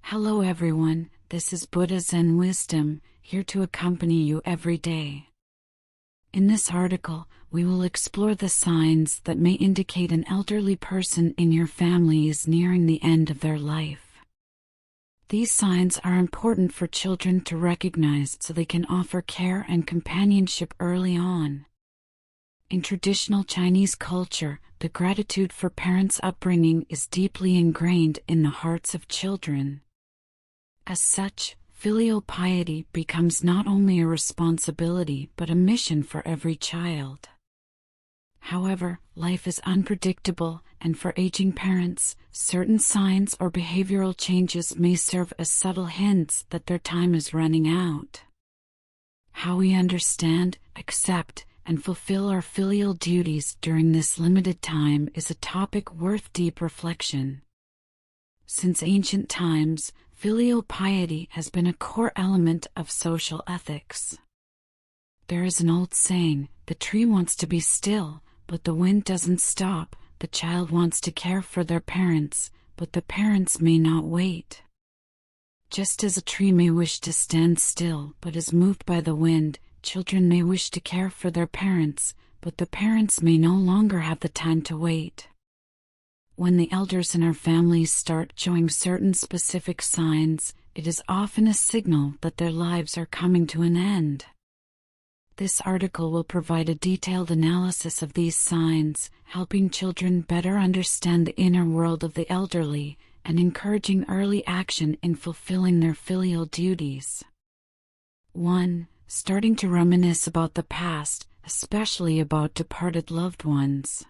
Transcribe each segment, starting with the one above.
Hello everyone, this is Buddha Zen Wisdom, here to accompany you every day. In this article, we will explore the signs that may indicate an elderly person in your family is nearing the end of their life. These signs are important for children to recognize so they can offer care and companionship early on. In traditional Chinese culture, the gratitude for parents' upbringing is deeply ingrained in the hearts of children. As such, filial piety becomes not only a responsibility but a mission for every child. However, life is unpredictable, and for aging parents, certain signs or behavioral changes may serve as subtle hints that their time is running out. How we understand, accept, and fulfill our filial duties during this limited time is a topic worth deep reflection. Since ancient times, filial piety has been a core element of social ethics. There is an old saying, the tree wants to be still, but the wind doesn't stop. The child wants to care for their parents, but the parents may not wait. Just as a tree may wish to stand still but is moved by the wind, children may wish to care for their parents, but the parents may no longer have the time to wait. When the elders in our families start showing certain specific signs, it is often a signal that their lives are coming to an end. This article will provide a detailed analysis of these signs, helping children better understand the inner world of the elderly and encouraging early action in fulfilling their filial duties. 1. Starting to reminisce about the past, especially about departed loved ones.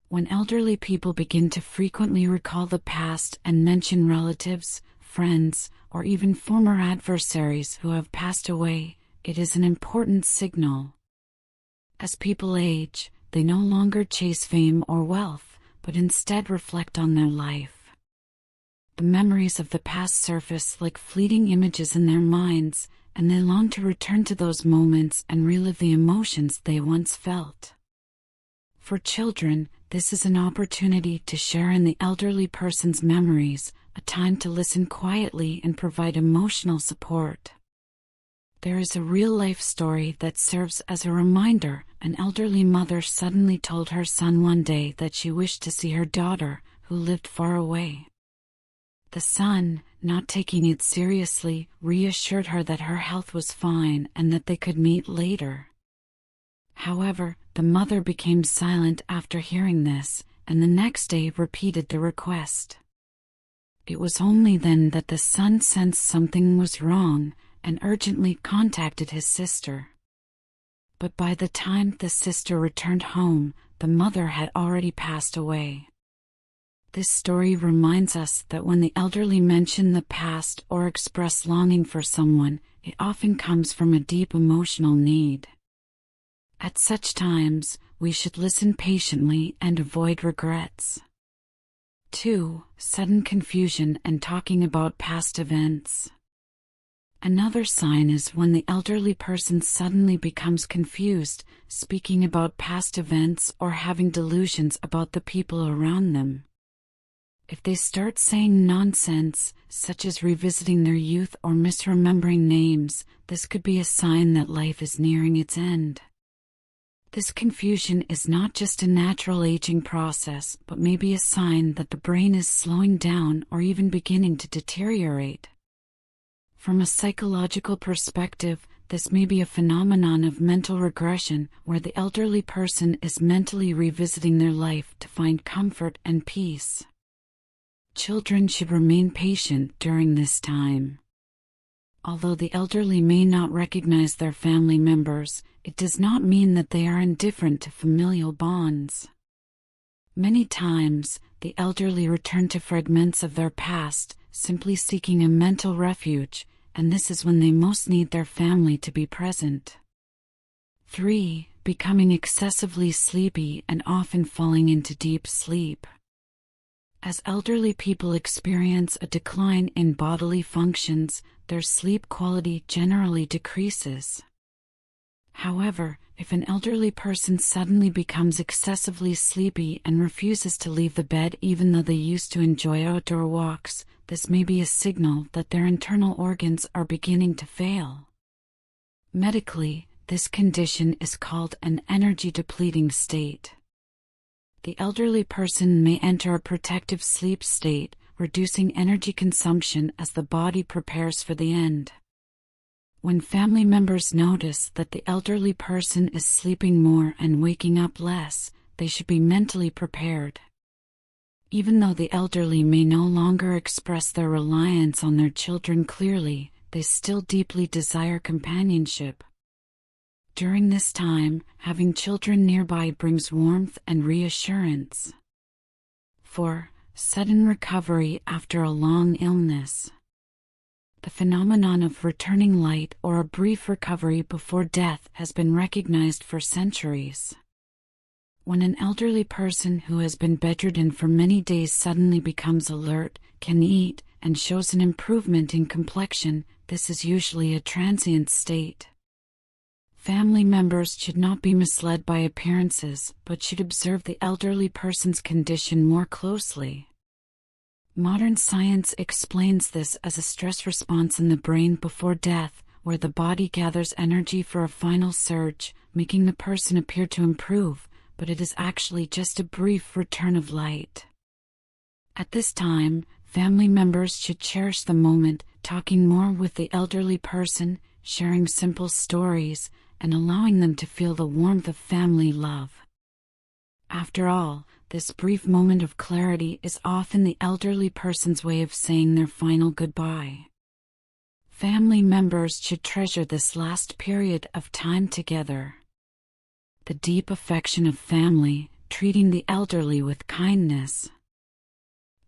When elderly people begin to frequently recall the past and mention relatives, friends, or even former adversaries who have passed away, it is an important signal. As people age, they no longer chase fame or wealth, but instead reflect on their life. The memories of the past surface like fleeting images in their minds, and they long to return to those moments and relive the emotions they once felt. For children, this is an opportunity to share in the elderly person's memories, a time to listen quietly and provide emotional support. There is a real-life story that serves as a reminder. An elderly mother suddenly told her son one day that she wished to see her daughter, who lived far away. The son, not taking it seriously, reassured her that her health was fine and that they could meet later. However, the mother became silent after hearing this, and the next day repeated the request. It was only then that the son sensed something was wrong, and urgently contacted his sister. But by the time the sister returned home, the mother had already passed away. This story reminds us that when the elderly mention the past or express longing for someone, it often comes from a deep emotional need. At such times, we should listen patiently and avoid regrets. 2. Sudden confusion and talking about past events. Another sign is when the elderly person suddenly becomes confused, speaking about past events or having delusions about the people around them. If they start saying nonsense, such as revisiting their youth or misremembering names, this could be a sign that life is nearing its end. This confusion is not just a natural aging process, but may be a sign that the brain is slowing down or even beginning to deteriorate. From a psychological perspective, this may be a phenomenon of mental regression, where the elderly person is mentally revisiting their life to find comfort and peace. Children should remain patient during this time. Although the elderly may not recognize their family members, it does not mean that they are indifferent to familial bonds. Many times, the elderly return to fragments of their past, simply seeking a mental refuge, and this is when they most need their family to be present. 3. Becoming excessively sleepy and often falling into deep sleep. As elderly people experience a decline in bodily functions, their sleep quality generally decreases. However, if an elderly person suddenly becomes excessively sleepy and refuses to leave the bed even though they used to enjoy outdoor walks, this may be a signal that their internal organs are beginning to fail. Medically, this condition is called an energy-depleting state. The elderly person may enter a protective sleep state, reducing energy consumption as the body prepares for the end. When family members notice that the elderly person is sleeping more and waking up less, they should be mentally prepared. Even though the elderly may no longer express their reliance on their children clearly, they still deeply desire companionship. During this time, having children nearby brings warmth and reassurance. 4. Sudden recovery after a long illness. The phenomenon of returning light or a brief recovery before death has been recognized for centuries. When an elderly person who has been bedridden for many days suddenly becomes alert, can eat, and shows an improvement in complexion, this is usually a transient state. Family members should not be misled by appearances, but should observe the elderly person's condition more closely. Modern science explains this as a stress response in the brain before death, where the body gathers energy for a final surge, making the person appear to improve, but it is actually just a brief return of light. At this time, family members should cherish the moment, talking more with the elderly person, sharing simple stories, and allowing them to feel the warmth of family love. After all, this brief moment of clarity is often the elderly person's way of saying their final goodbye. Family members should treasure this last period of time together. The deep affection of family, treating the elderly with kindness.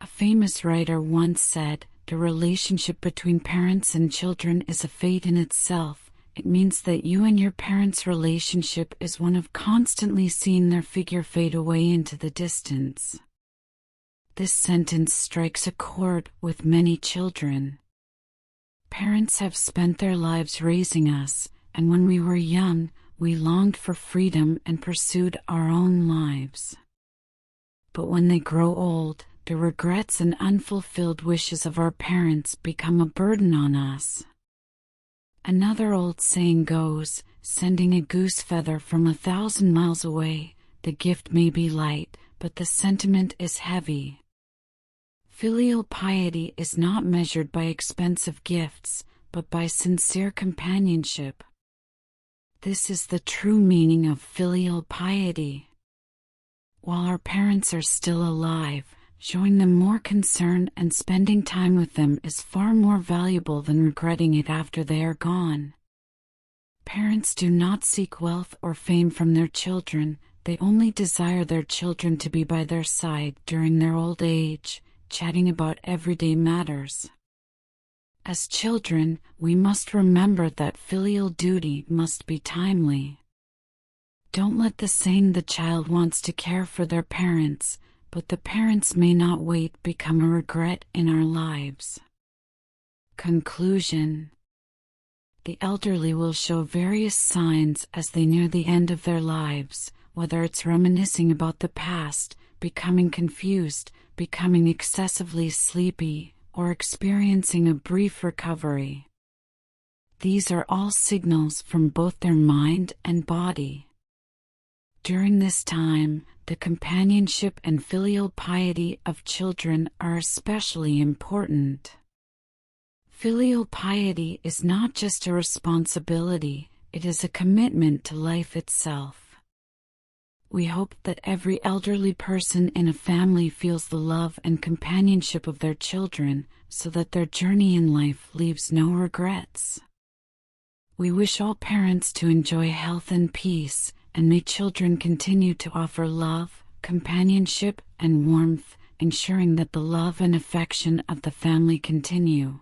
A famous writer once said, "The relationship between parents and children is a fate in itself. It means that you and your parents' relationship is one of constantly seeing their figure fade away into the distance." This sentence strikes a chord with many children. Parents have spent their lives raising us, and when we were young, we longed for freedom and pursued our own lives. But when they grow old, the regrets and unfulfilled wishes of our parents become a burden on us. Another old saying goes, "Sending a goose feather from 1,000 miles away, the gift may be light, but the sentiment is heavy." Filial piety is not measured by expensive gifts, but by sincere companionship. This is the true meaning of filial piety. While our parents are still alive, showing them more concern and spending time with them is far more valuable than regretting it after they are gone. Parents do not seek wealth or fame from their children, they only desire their children to be by their side during their old age, chatting about everyday matters. As children, we must remember that filial duty must be timely. Don't let the saying "the child wants to care for their parents, but the parents may not wait" become a regret in our lives. Conclusion. The elderly will show various signs as they near the end of their lives, whether it's reminiscing about the past, becoming confused, becoming excessively sleepy, or experiencing a brief recovery. These are all signals from both their mind and body. During this time, the companionship and filial piety of children are especially important. Filial piety is not just a responsibility, it is a commitment to life itself. We hope that every elderly person in a family feels the love and companionship of their children, so that their journey in life leaves no regrets. We wish all parents to enjoy health and peace, and may children continue to offer love, companionship, and warmth, ensuring that the love and affection of the family continue.